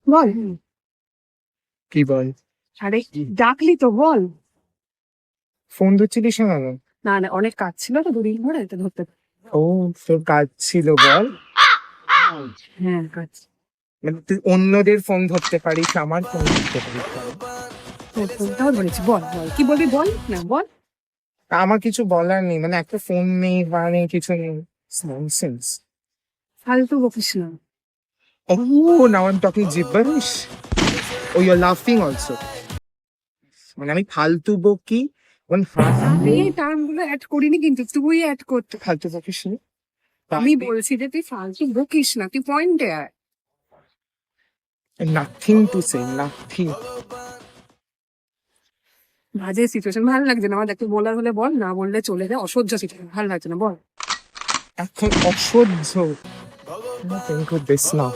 বল। কি বল? আরে ডাকলি তো বল। ফোন ধরছিলিস না কেন? না না, অনেক কাজ ছিল তো দুদিন ধরে, তো ধরতে। ও, তোর কাজ ছিল বল। হ্যাঁ, কাজ। মানে তুই অন্যদের ফোন ধরতে পারিস, আমার ফোন ধরতে পারিস না? তোর ফোনটাও ধরেছি, বল বল কি বলবি বল না বল। আমার কিছু বলার নেই, মানে একটা ফোন নেই বা নেই, কিছু নেই। ননসেন্স। ফালতু বকিস না। Oh, now I'm talking gibberish. Oh, you're laughing also. মানে আমি ফালতু বকি, মানে আমি এই টার্মগুলো অ্যাড করিনি, কিন্তু তুই অ্যাড করতে। ফালতু বকিস নি। আমি বলছি যে তুই ফালতু বকিস না, তুই পয়েন্টে আয়। Nothing to say, nothing. বাজে সিচুয়েশন, ভালো লাগছে না আমার। দেখতে বলার হলে বল, না বললে চলে যায়। অসহ্য সিচুয়েশন, ভালো লাগছে না, বল। এখন অসহ্য। Think of this now.